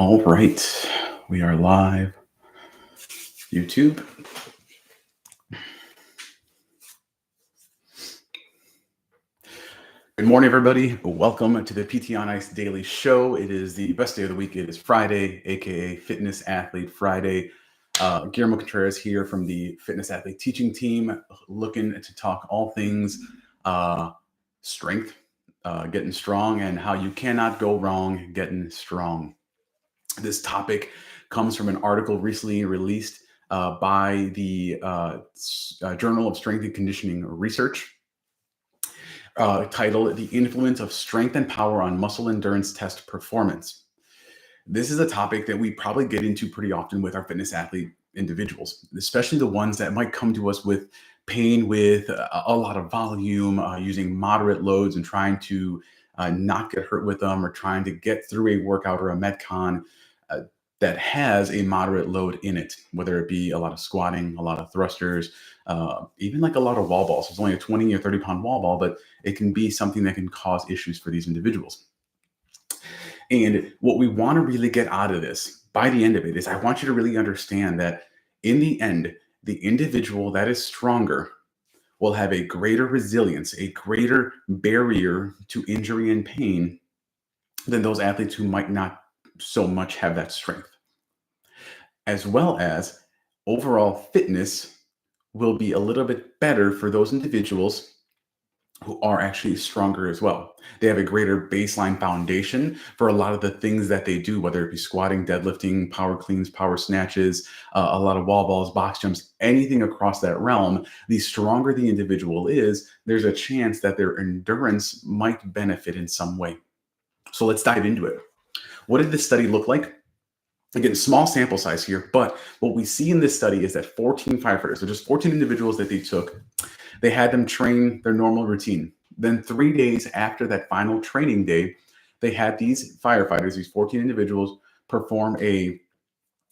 All right, we are live. YouTube. Good morning, everybody. Welcome to the PT on Ice Daily Show. It is the best day of the week. It is Friday, aka Fitness Athlete Friday. Guillermo Contreras here from the Fitness Athlete Teaching Team, looking to talk all things strength, getting strong, and how you cannot go wrong getting strong. This topic comes from an article recently released by the Journal of Strength and Conditioning Research, titled The Influence of Strength and Power on Muscle Endurance Test Performance. This is a topic that we probably get into pretty often with our fitness athlete individuals, especially the ones that might come to us with pain with a lot of volume, using moderate loads and trying to not get hurt with them, or trying to get through a workout or a METCON that has a moderate load in it, whether it be a lot of squatting, a lot of thrusters, even like a lot of wall balls. It's only a 20 or 30 pound wall ball, but it can be something that can cause issues for these individuals. And what we want to really get out of this by the end of it is I want you to really understand that in the end, the individual that is stronger will have a greater resilience, a greater barrier to injury and pain than those athletes who might not so much have that strength. As well as overall fitness will be a little bit better for those individuals who are actually stronger as well. They have a greater baseline foundation for a lot of the things that they do, whether it be squatting, deadlifting, power cleans, power snatches, a lot of wall balls, box jumps, anything across that realm. The stronger the individual is, there's a chance that their endurance might benefit in some way. So let's dive into it. What did this study look like? Again, small sample size here, but what we see in this study is that 14 firefighters, so just 14 individuals that they took, they had them train their normal routine. Then 3 days after that final training day, they had these firefighters, these 14 individuals, perform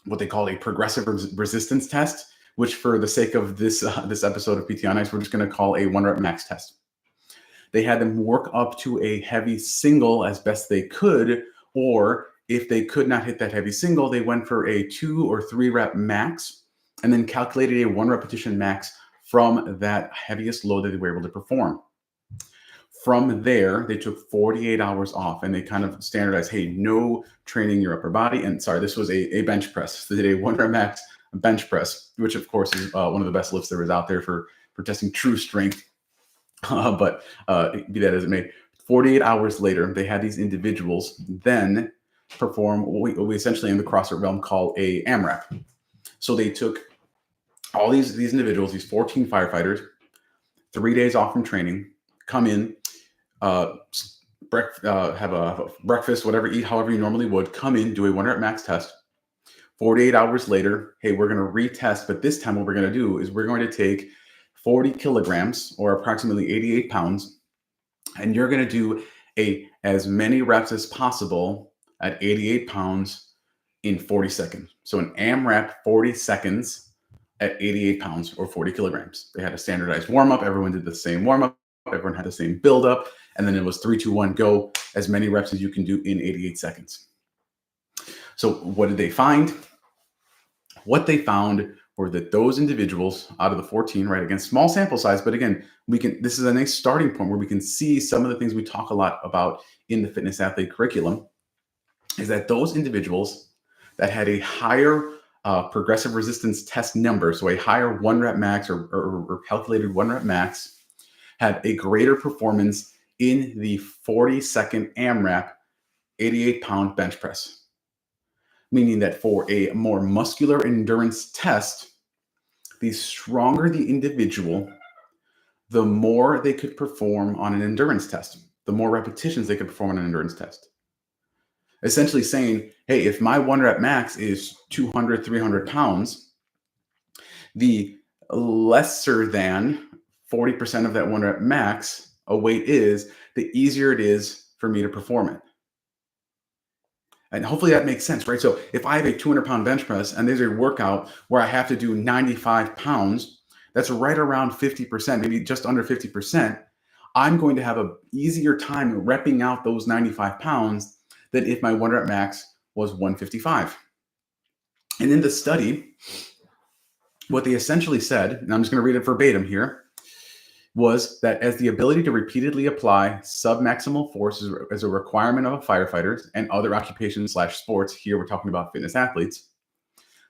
what they call a progressive resistance test, which for the sake of this episode of PT on Ice, we're just going to call a 1 rep max test. They had them work up to a heavy single as best they could, or if they could not hit that heavy single, they went for a 2 or 3 rep max and then calculated a 1 repetition max from that heaviest load that they were able to perform. From there, they took 48 hours off and they kind of standardized, hey, no training your upper body. And sorry, this was a bench press. So they did a 1 rep max bench press, which of course is one of the best lifts there is out there for testing true strength. But be that as it may, 48 hours later, they had these individuals then perform what we essentially in the CrossFit realm call a AMRAP. So they took all these individuals, these 14 firefighters, 3 days off from training, come in, have a breakfast, whatever, eat however you normally would, come in, do a 1 rep max test. 48 hours later, hey, we're going to retest, but this time what we're going to do is we're going to take 40 kilograms or approximately 88 pounds, and you're going to do as many reps as possible at 88 pounds in 40 seconds. So an AMRAP 40 seconds at 88 pounds or 40 kilograms. They had a standardized warm-up. Everyone did the same warm-up. Everyone had the same build-up. And then it was 3, 2, 1, go, as many reps as you can do in 88 seconds. So what did they find? What they found were that those individuals out of the 14, right, again, small sample size, but again, this is a nice starting point where we can see some of the things we talk a lot about in the fitness athlete curriculum, is that those individuals that had a higher progressive resistance test number, so a higher 1 rep max or calculated 1 rep max, had a greater performance in the 40-second AMRAP 88-pound bench press. Meaning that for a more muscular endurance test, the stronger the individual, the more they could perform on an endurance test, the more repetitions they could perform on an endurance test. Essentially saying, hey, if my 1 rep max is 200, 300 pounds, the lesser than 40% of that 1 rep max a weight is, the easier it is for me to perform it. And hopefully that makes sense, right? So if I have a 200-pound bench press and there's a workout where I have to do 95 pounds, that's right around 50%, maybe just under 50%, I'm going to have an easier time repping out those 95 pounds than if my 1 rep max was 155. And in the study, what they essentially said, and I'm just going to read it verbatim here, was that as the ability to repeatedly apply submaximal force as a requirement of a firefighter and other occupations/sports, here we're talking about fitness athletes,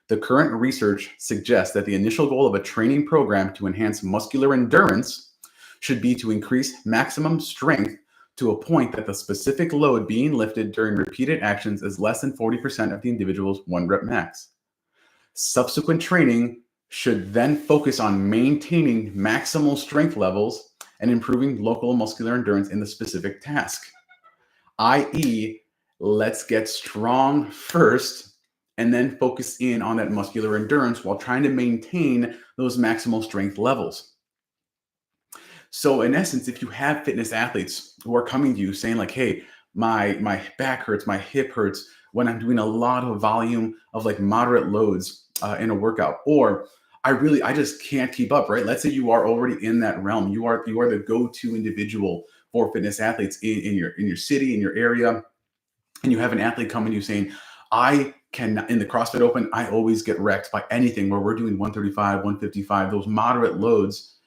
the current research suggests that the initial goal of a training program to enhance muscular endurance should be to increase maximum strength to a point that the specific load being lifted during repeated actions is less than 40% of the individual's 1 rep max. Subsequent training should then focus on maintaining maximal strength levels and improving local muscular endurance in the specific task, i.e., let's get strong first and then focus in on that muscular endurance while trying to maintain those maximal strength levels. So in essence, if you have fitness athletes who are coming to you saying like, hey, my back hurts, my hip hurts when I'm doing a lot of volume of like moderate loads in a workout, or I just can't keep up, right? Let's say you are already in that realm. You are the go-to individual for fitness athletes in your city, in your area, and you have an athlete coming to you saying, I can, in the CrossFit Open, I always get wrecked by anything where we're doing 135, 155, those moderate loads,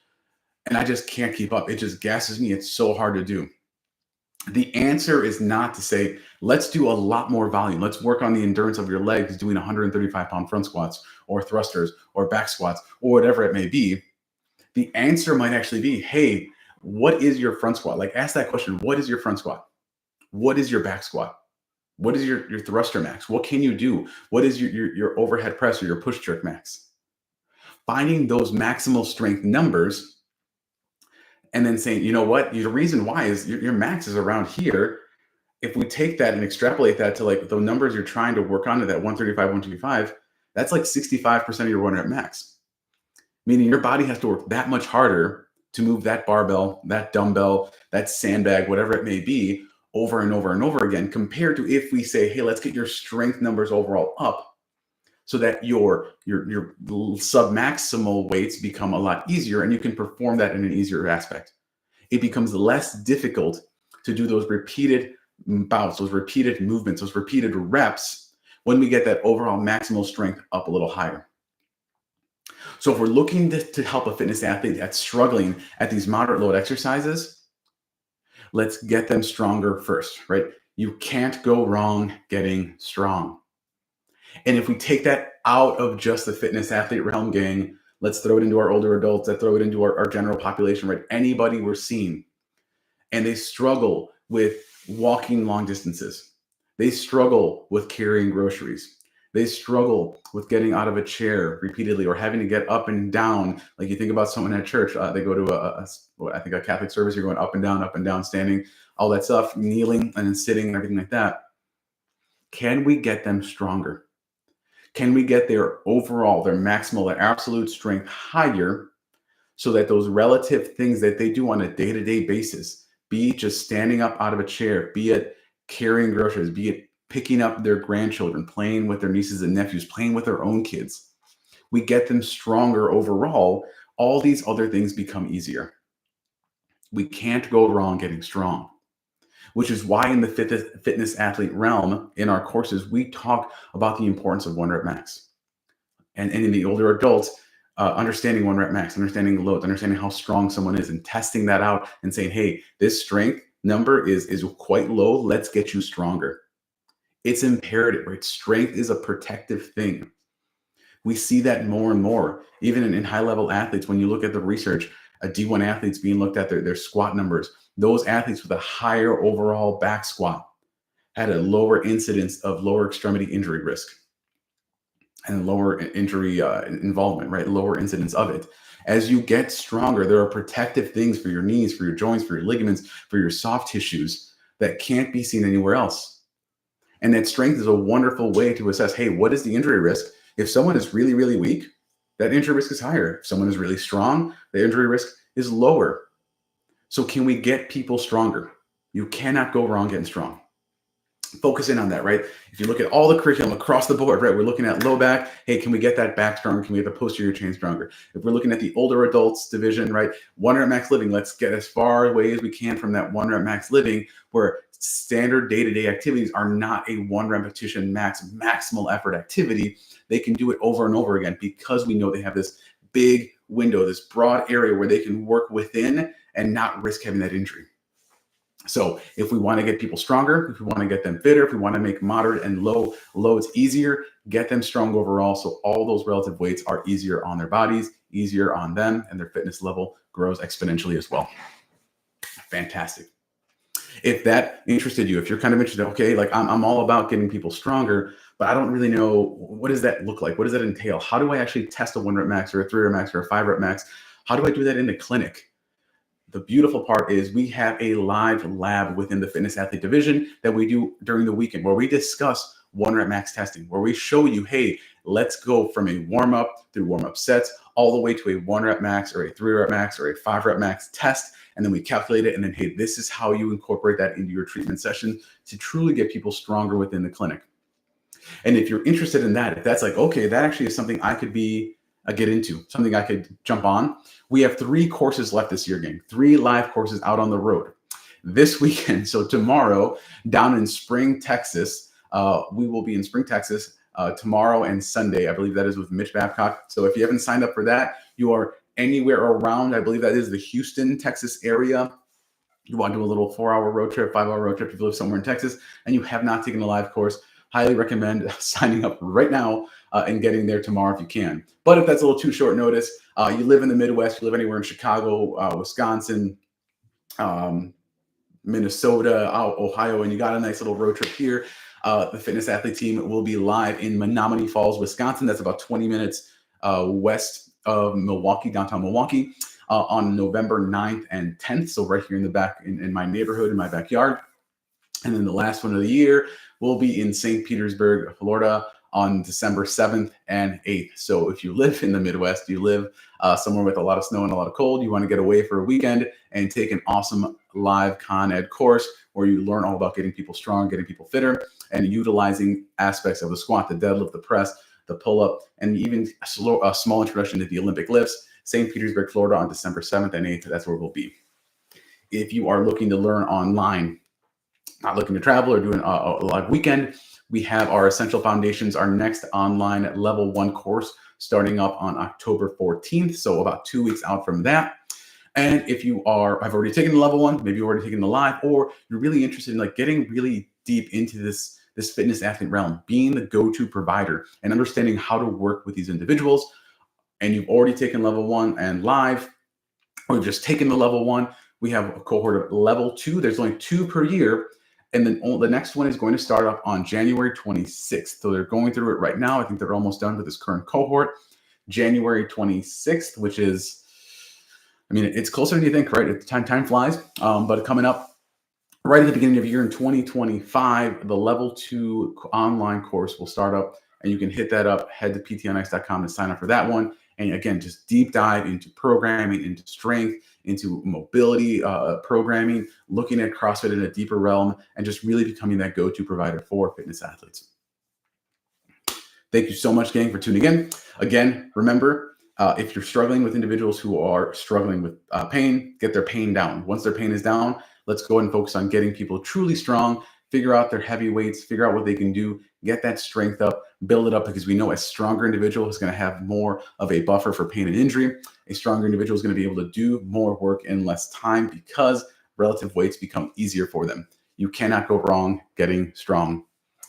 and I just can't keep up. It just gasses me. It's so hard to do. The answer is not to say, let's do a lot more volume. Let's work on the endurance of your legs doing 135-pound front squats or thrusters or back squats or whatever it may be. The answer might actually be, hey, what is your front squat? Like, ask that question. What is your front squat? What is your back squat? What is your thruster max? What can you do? What is your overhead press or your push jerk max? Finding those maximal strength numbers and then saying, you know what, the reason why is your max is around here. If we take that and extrapolate that to like the numbers you're trying to work on to that 135, 125, that's like 65% of your 1 rep max. Meaning your body has to work that much harder to move that barbell, that dumbbell, that sandbag, whatever it may be, over and over and over again, compared to if we say, hey, let's get your strength numbers overall up so that your submaximal weights become a lot easier and you can perform that in an easier aspect. It becomes less difficult to do those repeated bouts, those repeated movements, those repeated reps when we get that overall maximal strength up a little higher. So if we're looking to help a fitness athlete that's struggling at these moderate load exercises, let's get them stronger first, right? You can't go wrong getting strong. And if we take that out of just the fitness athlete realm, gang, let's throw it into our older adults, let's throw it into our general population, right? Anybody we're seeing, and they struggle with walking long distances. They struggle with carrying groceries. They struggle with getting out of a chair repeatedly or having to get up and down. Like you think about someone at church, they go to a Catholic service, you're going up and down, standing, all that stuff, kneeling and then sitting and everything like that. Can we get them stronger? Can we get their overall, their maximal, their absolute strength higher so that those relative things that they do on a day-to-day basis, be it just standing up out of a chair, be it carrying groceries, be it picking up their grandchildren, playing with their nieces and nephews, playing with their own kids, we get them stronger overall, all these other things become easier. We can't go wrong getting strong, which is why in the fitness athlete realm, in our courses, we talk about the importance of 1 rep max. And in the older adults, understanding 1 rep max, understanding the loads, understanding how strong someone is and testing that out and saying, hey, this strength number is quite low. Let's get you stronger. It's imperative, right? Strength is a protective thing. We see that more and more, even in high-level athletes. When you look at the research, D1 athletes being looked at their squat numbers, those athletes with a higher overall back squat had a lower incidence of lower extremity injury risk and lower injury involvement, right? Lower incidence of it. As you get stronger, there are protective things for your knees, for your joints, for your ligaments, for your soft tissues that can't be seen anywhere else. And that strength is a wonderful way to assess, hey, what is the injury risk? If someone is really, really weak, that injury risk is higher. If someone is really strong, the injury risk is lower. So can we get people stronger? You cannot go wrong getting strong. focus in on that, right? If you look at all the curriculum across the board, right, we're looking at low back. Hey, can we get that back stronger? Can we get the posterior chain stronger? If we're looking at the older adults division, right, 1 rep max living, let's get as far away as we can from that 1 rep max living, where standard day-to-day activities are not a 1 repetition max maximal effort activity. They can do it over and over again because we know they have this big window, this broad area where they can work within and not risk having that injury. So if we want to get people stronger, if we want to get them fitter, if we want to make moderate and low loads easier, get them strong overall, so all those relative weights are easier on their bodies, easier on them, and their fitness level grows exponentially as well. Fantastic. If that interested you, if you're kind of interested, okay, like I'm all about getting people stronger, but I don't really know, what does that look like? What does that entail? How do I actually test a 1 rep max or a 3 rep max or a 5 rep max? How do I do that in the clinic? The beautiful part is we have a live lab within the fitness athlete division that we do during the weekend where we discuss 1 rep max testing, where we show you, hey, let's go from a warm up through warm up sets all the way to a 1 rep max or a 3 rep max or a 5 rep max test. And then we calculate it. And then, hey, this is how you incorporate that into your treatment session to truly get people stronger within the clinic. And if you're interested in that, if that's like, okay, that actually is something I could get into, something I could jump on. We have 3 courses left this year, gang. 3 live courses out on the road this weekend. So tomorrow down in Spring, Texas, we will be in Spring, Texas tomorrow and Sunday. I believe that is with Mitch Babcock. So if you haven't signed up for that, you are anywhere around, I believe that is the Houston, Texas area. You want to do a little 4-hour road trip, 5-hour road trip if you live somewhere in Texas and you have not taken a live course, highly recommend signing up right now and getting there tomorrow if you can. But if that's a little too short notice, you live in the Midwest, you live anywhere in Chicago, Wisconsin, Minnesota, Ohio, and you got a nice little road trip here, the Fitness Athlete team will be live in Menomonee Falls, Wisconsin. That's about 20 minutes west of Milwaukee, downtown Milwaukee, on November 9th and 10th. So right here in the back, in my neighborhood, in my backyard. And then the last one of the year will be in St. Petersburg, Florida, on December 7th and 8th. So if you live in the Midwest, you live somewhere with a lot of snow and a lot of cold, you want to get away for a weekend and take an awesome live Con Ed course where you learn all about getting people strong, getting people fitter, and utilizing aspects of the squat, the deadlift, the press, the pull-up, and even a small introduction to the Olympic lifts. St. Petersburg, Florida on December 7th and 8th. That's where we'll be. If you are looking to learn online, not looking to travel or do a live weekend, we have our Essential Foundations, our next online level 1 course starting up on October 14th. So about 2 weeks out from that. And if you have already taken the level 1, maybe you've already taken the live, or you're really interested in like getting really deep into this fitness athlete realm, being the go-to provider and understanding how to work with these individuals, and you've already taken level 1 and live, or you've just taken the level 1, we have a cohort of level 2. There's only 2 per year. And then the next one is going to start up on January 26th. So they're going through it right now. I think they're almost done with this current cohort. January 26th, which is, I mean, it's closer than you think, right? Time flies. But coming up right at the beginning of the year in 2025, the level 2 online course will start up, and you can hit that up, head to ptnx.com to sign up for that one. And again, just deep dive into programming, into strength, into mobility programming, looking at CrossFit in a deeper realm, and just really becoming that go-to provider for fitness athletes. Thank you so much, gang, for tuning in. Again, remember, if you're struggling with individuals who are struggling with pain, get their pain down. Once their pain is down, let's go ahead and focus on getting people truly strong, figure out their heavy weights, figure out what they can do, get that strength up, build it up, because we know a stronger individual is going to have more of a buffer for pain and injury. A stronger individual is going to be able to do more work in less time because relative weights become easier for them. You cannot go wrong getting strong.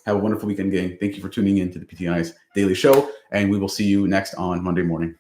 Have a wonderful weekend, gang. Thank you for tuning in to the PTNI's Daily Show, and we will see you next on Monday morning.